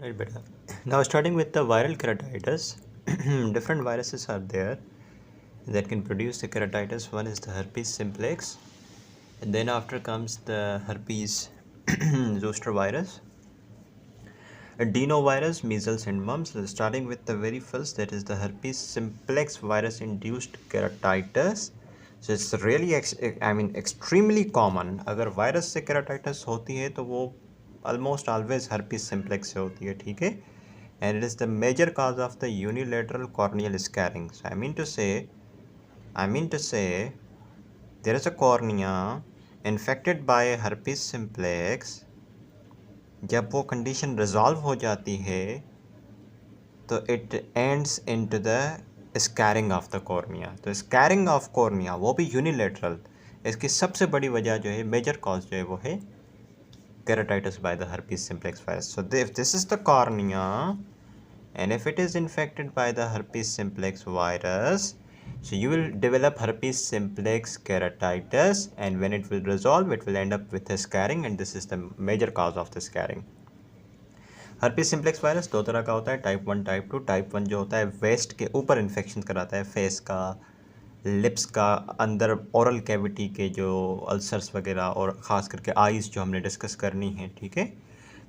Right, beta. Now, starting with the viral keratitis, different viruses are there that can produce the keratitis. One is the herpes simplex, and then after comes the herpes zoster virus, adenovirus, measles, and mumps. So starting with the very first, that is the herpes simplex virus-induced keratitis. So it's really, extremely common. अगर virus से keratitis होती है तो वो almost always herpes simplex से होती है, ठीक है? And it is the major cause of the unilateral corneal scarring. So I mean to say, there is a cornea infected by herpes simplex. जब वो कंडीशन रिजॉल्व हो जाती है तो it ends into the scaring of the cornea. तो scaring of cornea वो भी unilateral, इसकी सबसे बड़ी वजह जो है, मेजर कॉज जो है वो है keratitis by the herpes simplex virus. So if this is the cornea and if it is infected by the herpes simplex virus, so you will develop herpes simplex keratitis, and when it will resolve it will end up with a scarring, and this is the major cause of the scarring. herpes simplex virus दो तरह का होता है, type 1 type 2. Type 1 जो होता है waste के ऊपर इन्फेक्शन कराता है, फेस का, लिप्स का, अंदर ओरल कैविटी के जो अल्सर्स वगैरह, और ख़ास करके आइज़ जो हमने डिस्कस करनी है, ठीक है.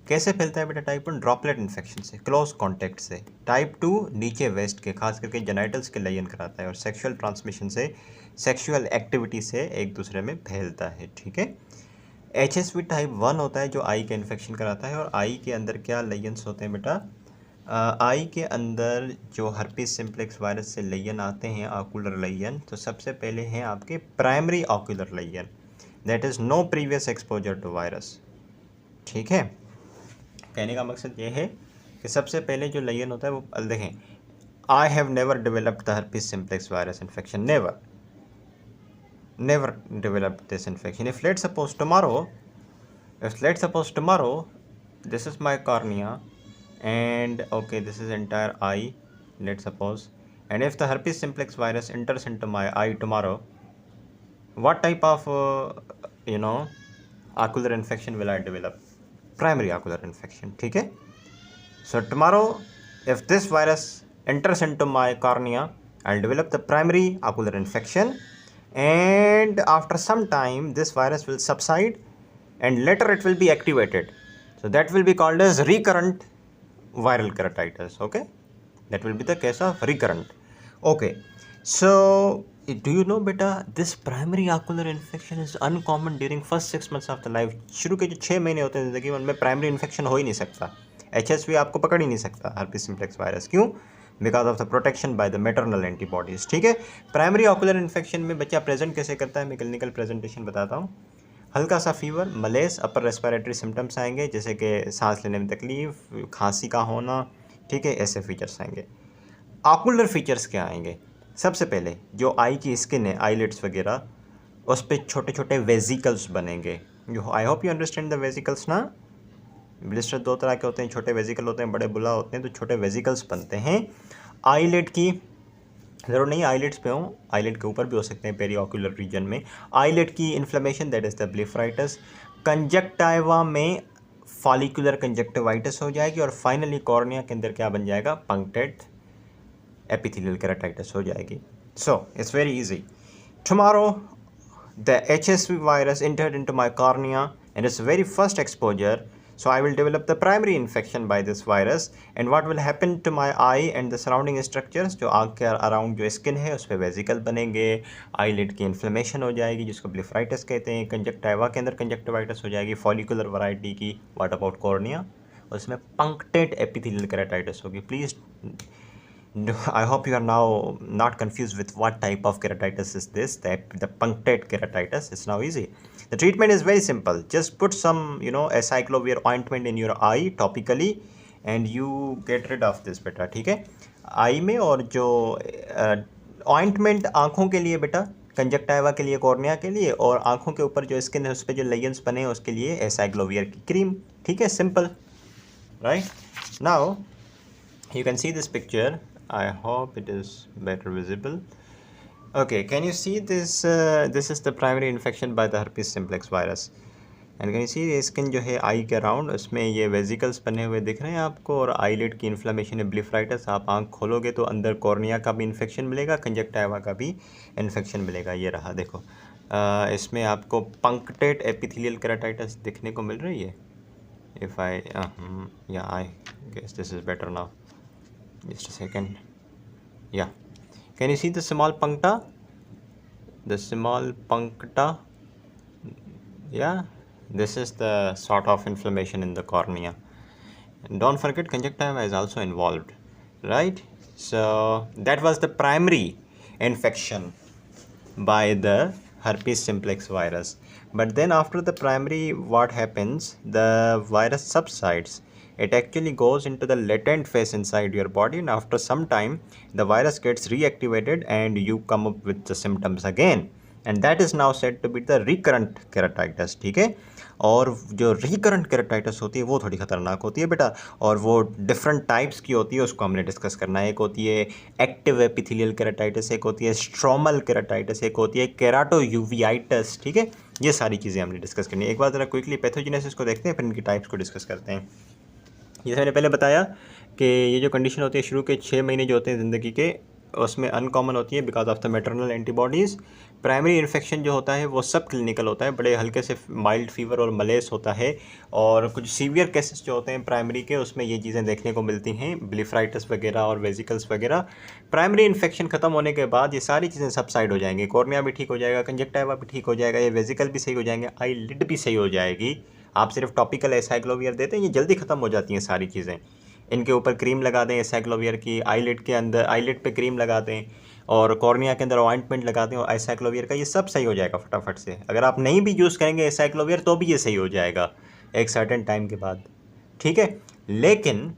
कैसे फैलता है बेटा? टाइप 1 ड्रॉपलेट इन्फेक्शन से, क्लोज कॉन्टैक्ट से. टाइप 2 नीचे वेस्ट के, खास करके जेनाइटल्स के लयन कराता है, और सेक्सुअल ट्रांसमिशन से, सेक्सुअल एक्टिविटी से एक दूसरे में फैलता है, ठीक है. HSV टाइप 1 होता है जो आई का इन्फेक्शन कराता है, और आई के अंदर क्या लयंस होते हैं बेटा? आई के अंदर जो herpes simplex वायरस से लयन आते हैं, ऑकुलर लयन, तो सबसे पहले हैं आपके primary ocular lesion, that is no previous exposure to virus, ठीक है. कहने का मकसद ये है कि सबसे पहले जो लयन होता है वो, देखें, I have never developed the herpes simplex virus infection, never developed this infection. If let's suppose tomorrow this is my cornea, and okay, this is entire eye, let's suppose, and if the herpes simplex virus enters into my eye tomorrow, what type of ocular infection will I develop? Primary ocular infection, ठीक है. So tomorrow if this virus enters into my cornea, I'll develop the primary ocular infection, and after some time this virus will subside and later it will be activated, so that will be called as recurrent viral keratitis. Okay, that will be the case of recurrent. Okay, so do you know beta, this primary ocular infection is uncommon during first 6 months of the life. शुरू के जो 6 महीने होते हैं ज़िंदगी में, उनमें primary infection हो ही नहीं सकता. HSV आपको पकड़ ही नहीं सकता, herpes simplex वायरस. क्यों? Because of the protection by the maternal antibodies, ठीक है. प्राइमरी ऑकुलर इन्फेक्शन में बच्चा प्रेजेंट कैसे करता है, मैं क्लिनिकल प्रेजेंटेशन बताता हूँ. हल्का सा fever, Millais, upper respiratory symptoms आएंगे, जैसे कि सांस लेने में तकलीफ, खांसी का होना, ठीक है, ऐसे फीचर्स आएंगे. ऑकुलर फीचर्स क्या आएंगे? सबसे पहले जो आई की स्किन है, आईलिड्स वगैरह, उस पर छोटे छोटे वेजिकल्स बनेंगे. I hope you understand the vesicles ना. ब्लिस्टर दो तरह के होते हैं, छोटे वेजिकल होते हैं, बड़े बुला होते हैं. तो छोटे वेजिकल्स बनते हैं. आईलिड की ज़रूर नहीं आईलिड्स पे हो, आईलिड के ऊपर भी हो सकते हैं, पेरी ऑक्यूलर रीजन में. आईलिड की inflammation, that is the blepharitis. Conjunctiva में फॉलिकुलर कंजक्टिवाइटिस हो जाएगी, और फाइनली कॉर्निया के अंदर क्या बन जाएगा? पंक्टेड एपिथेलियल केराटाइटिस हो जाएगी. So it's very easy. Tomorrow the HSV virus entered into my cornea, and its very first exposure, so I will develop the primary infection by this virus, and what will happen to my eye and the surrounding structures, जो आँख के around जो skin है उस पर vesicle बनेंगे, eyelid की inflammation हो जाएगी जिसको ब्लेफराइटिस कहते हैं, कंजक्टाइवा के अंदर कंजक्टिवाइटिस हो जाएगी, फॉलिकुलर वैरायटी की. What about cornea? उसमें पंक्टेड एपिथेलियल केराटाइटिस होगी. Please, I hope you are now not confused with what type of keratitis is this. The punctate keratitis. It's now easy. The treatment is very simple. Just put some, acyclovir ointment in your eye topically, and you get rid of this बेटा, ठीक है. आई में, और जो ointment आँखों के लिए बेटा, कंजक्टाइवा के लिए, कॉर्निया के लिए, और आँखों के ऊपर जो स्किन है उस पर जो लेयंस बने हैं उसके लिए एसाइक्लोवियर की क्रीम, ठीक है. Simple, right. Now you can see this picture. I hope it is better visible. Okay, can you see this? This is the primary infection by the herpes simplex virus. And can see skin जो है आई के around, उसमें ये vesicles बने हुए दिख रहे हैं आपको, और आईलिड की इन्फ्लेमेशन है, ब्लिफराइटिस। आप आँख खोलोगे तो अंदर कॉर्निया का भी इन्फेक्शन मिलेगा, कंजक्टिवा का भी इन्फेक्शन मिलेगा। ये रहा देखो, इसमें आपको पंक्टेट एपिथेलियल केराटाइटिस दिखने को मिल रही है। If I yeah I guess this is better now, just a second. Yeah can you see the small puncta, the small puncta? Yeah, this is the sort of inflammation in the cornea. And don't forget conjunctiva is also involved, right? So that was the primary infection by the herpes simplex virus. But then after the primary, what happens? The virus subsides. It actually goes into the latent phase inside your body, and after some time the virus gets reactivated and you come up with the symptoms again, and that is now said to be the recurrent keratitis. ठीक है, और जो recurrent keratitis होती है वो थोड़ी ख़तरनाक होती है बेटा, और वो डिफरेंट टाइप्स की होती है, उसको हमने डिस्कस करना है। एक होती है एक्टिव एपिथेलियल केराटाइटिस, एक होती है स्ट्रोमल केराटाइटिस, एक होती है केराटो यूवियाइटिस। ठीक है, ये सारी चीज़ें हमने डिस्कस करनी है। एक बार ज़रा क्विकली पैथोजेनेसिस को देखते हैं, फिर इनकी टाइप्स को डिस्कस करते हैं। जैसे मैंने पहले बताया कि ये जो कंडीशन होती है शुरू के 6 महीने जो होते हैं ज़िंदगी के, उसमें अनकॉमन होती है because of the maternal antibodies. Primary infection जो होता है वो सब क्लिनिकल होता है, बड़े हल्के से माइल्ड फीवर और मलेस होता है, और कुछ सीवियर केसेस जो होते हैं प्राइमरी के, उसमें ये चीज़ें देखने को मिलती हैं, ब्लिफराइटिस वगैरह और वेजिकल्स वगैरह। प्राइमरी इन्फेक्शन ख़त्म होने के बाद ये सारी चीज़ें सबसाइड हो जाएंगी, कॉर्निया भी ठीक हो जाएगा, कंजक्टिवा भी ठीक हो जाएगा, ये वेजिकल भी सही हो जाएंगे, आई लिड भी सही हो जाएगी। आप सिर्फ टॉपिकल एसाइक्लोवियर देते हैं, ये जल्दी ख़त्म हो जाती हैं सारी चीज़ें। इनके ऊपर क्रीम लगा दें एसाइक्लोवियर की, आईलिड के अंदर आईलिड पे क्रीम लगा दें, और कॉर्निया के अंदर ऑइंटमेंट लगा दें और एसाइक्लोवियर का, ये सब सही हो जाएगा फटाफट से। अगर आप नहीं भी यूज़ करेंगे एसाइक्लोवियर तो भी ये सही हो जाएगा एक सर्टेन टाइम के बाद। ठीक है, लेकिन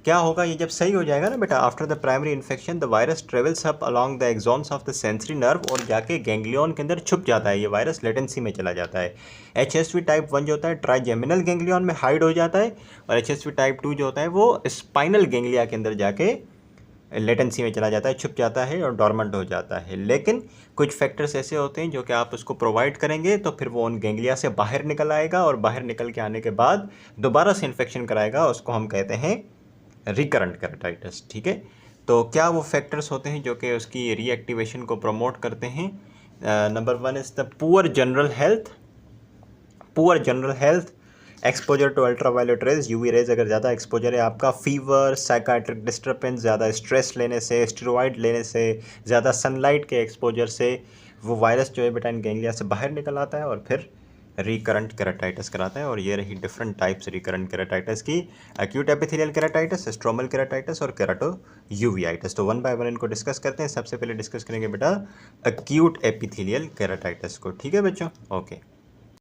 क्या होगा ये जब सही हो जाएगा ना बेटा, after the primary infection the virus travels up along the axons of the sensory nerve, और जाके गैंग्लियन के अंदर छुप जाता है, ये वायरस लेटेंसी में चला जाता है। HSV टाइप 1 जो होता है ट्राइजेमिनल गैंग्लियन में हाइड हो जाता है, और HSV टाइप 2 जो होता है वो स्पाइनल गैंग्लिया के अंदर जाके लेटेंसी में चला जाता है, छुप जाता है और डॉर्मेंट हो जाता है। लेकिन कुछ फैक्टर्स ऐसे होते हैं जो कि आप उसको प्रोवाइड करेंगे तो फिर वो उन गैंग्लिया से बाहर निकल आएगा, और बाहर निकल के आने के बाद दोबारा से इन्फेक्शन कराएगा, उसको हम कहते हैं रिकरेंट केराटाइटिस। ठीक है, तो क्या वो फैक्टर्स होते हैं जो कि उसकी रीएक्टिवेशन को प्रमोट करते हैं? Number 1 is the poor general health, exposure to ultraviolet rays, UV rays अगर ज़्यादा एक्सपोजर है आपका, फीवर, साइकाट्रिक डिस्टर्बेंस, ज़्यादा स्ट्रेस लेने से, स्टेरॉइड लेने से, ज़्यादा सनलाइट के एक्सपोजर से वो वायरस जो है बेटा इन गैंग्लिया से बाहर निकल आता है और फिर रिकरेंट केराटाइटिस कराता है। और ये रही डिफरेंट टाइप्स रिकरेंट केराटाइटिस की, acute epithelial keratitis, stromal keratitis और केराटो यूवियाइटिस। तो वन बाय वन इनको डिस्कस करते हैं। सबसे पहले डिस्कस करेंगे बेटा एक्यूट एपिथेलियल केराटाइटिस को। ठीक है बच्चों, ओके।